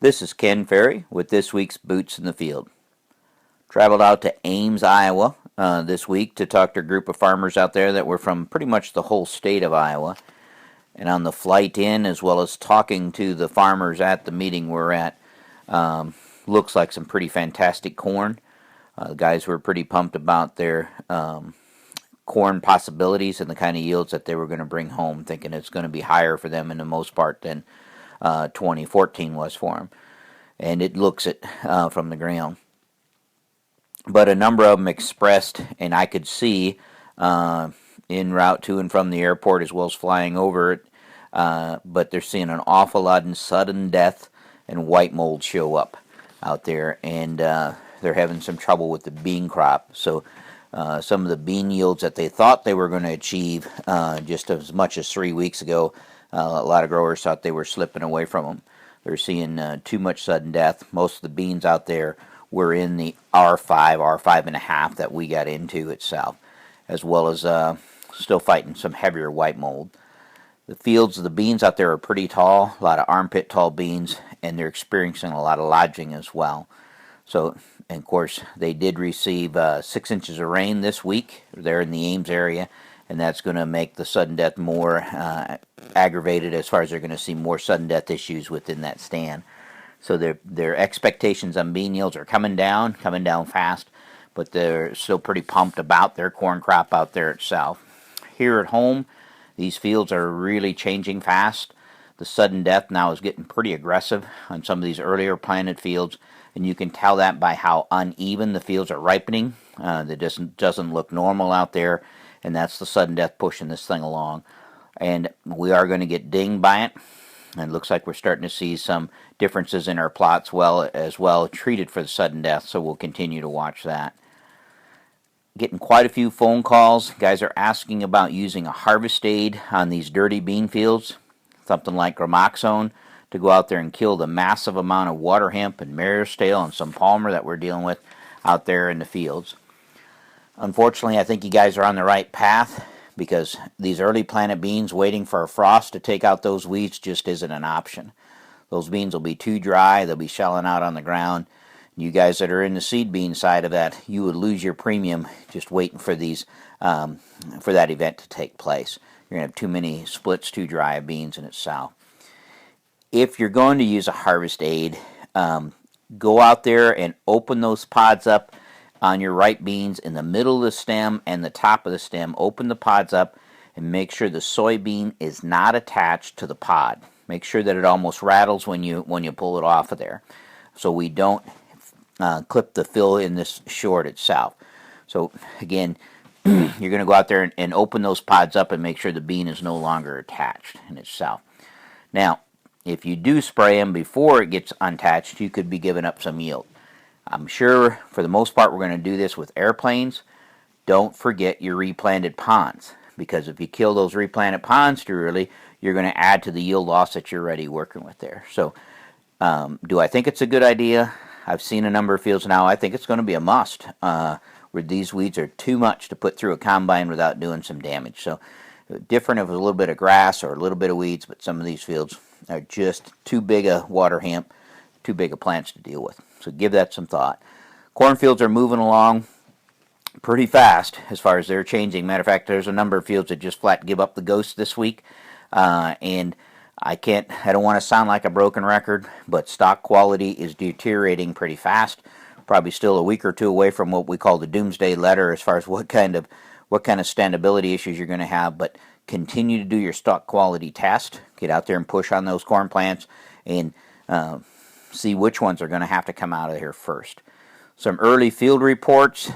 This is Ken Ferry with this week's Boots in the Field. Traveled out to Ames, Iowa this week to talk to a group of farmers out there that were from pretty much the whole state of Iowa. And on the flight in, as well as talking to the farmers at the meeting we're at, looks like some pretty fantastic corn. The guys were pretty pumped about their corn possibilities and the kind of yields that they were going to bring home, thinking it's going to be higher for them in the most part than 2014 was for them. And it looks it from the ground. But a number of them expressed, and I could see en route to and from the airport as well as flying over it, but they're seeing an awful lot in sudden death and white mold show up out there, and they're having some trouble with the bean crop. So some of the bean yields that they thought they were going to achieve just as much as 3 weeks ago, a lot of growers thought they were slipping away from them. They're seeing too much sudden death. Most of the beans out there were in the R5, R5.5 that we got into itself, as well as still fighting some heavier white mold. The fields of the beans out there are pretty tall, a lot of armpit tall beans, and they're experiencing a lot of lodging as well. So, and of course, they did receive 6 inches of rain this week there in the Ames area, and that's going to make the sudden death more aggravated as far as they're going to see more sudden death issues within that stand. So their expectations on bean yields are coming down fast, but they're still pretty pumped about their corn crop out there itself. Here at home, these fields are really changing fast. The sudden death now is getting pretty aggressive on some of these earlier planted fields, and you can tell that by how uneven the fields are ripening. That doesn't look normal out there, and that's the sudden death pushing this thing along. And we are going to get dinged by it. And it looks like we're starting to see some differences in our plots as well treated for the sudden death, so we'll continue to watch that. Getting quite a few phone calls. Guys are asking about using a harvest aid on these dirty bean fields, something like Gramoxone, to go out there and kill the massive amount of water hemp and maristale and some palmer that we're dealing with out there in the fields. Unfortunately, I think you guys are on the right path, because these early planted beans waiting for a frost to take out those weeds just isn't an option. Those beans will be too dry, they'll be shelling out on the ground. You guys that are in the seed bean side of that, you would lose your premium just waiting for these for that event to take place. You're going to have too many splits, too dry of beans in itself. If you're going to use a harvest aid, go out there and open those pods up on your ripe beans in the middle of the stem and the top of the stem. Open the pods up and make sure the soybean is not attached to the pod. Make sure that it almost rattles when you pull it off of there, so we don't clip the fill in this short itself. So again, you're going to go out there and open those pods up and make sure the bean is no longer attached in itself. Now, if you do spray them before it gets unattached, you could be giving up some yield. I'm sure for the most part we're going to do this with airplanes. Don't forget your replanted ponds, because if you kill those replanted ponds too early, you're going to add to the yield loss that you're already working with there. So do I think it's a good idea? I've seen a number of fields now. I think it's going to be a must, where these weeds are too much to put through a combine without doing some damage. So different if it was a little bit of grass or a little bit of weeds, but some of these fields are just too big a water hemp, too big of plants to deal with. So give that some thought. Cornfields are moving along pretty fast as far as they're changing. Matter of fact, there's a number of fields that just flat give up the ghost this week. And I don't want to sound like a broken record, but stock quality is deteriorating pretty fast. Probably still a week or two away from what we call the doomsday letter as far as what kind of standability issues you're going to have. But continue to do your stock quality test. Get out there and push on those corn plants and see which ones are going to have to come out of here first. Some early field reports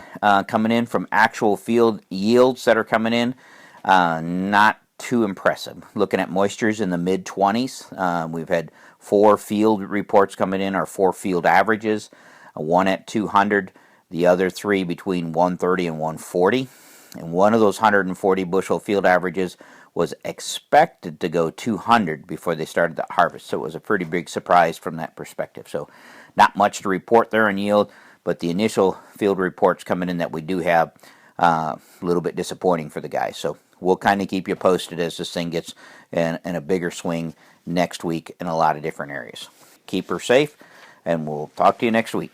coming in from actual field yields that are coming in. Not too impressive. Looking at moistures in the mid-20s. We've had 4 field reports coming in, or 4 field averages. One at 200, the other 3 between 130 and 140. And one of those 140 bushel field averages was expected to go 200 before they started the harvest. So it was a pretty big surprise from that perspective. So not much to report there in yield, but the initial field reports coming in that we do have, a little bit disappointing for the guys. So we'll kind of keep you posted as this thing gets in a bigger swing next week in a lot of different areas. keep her safe, and we'll talk to you next week.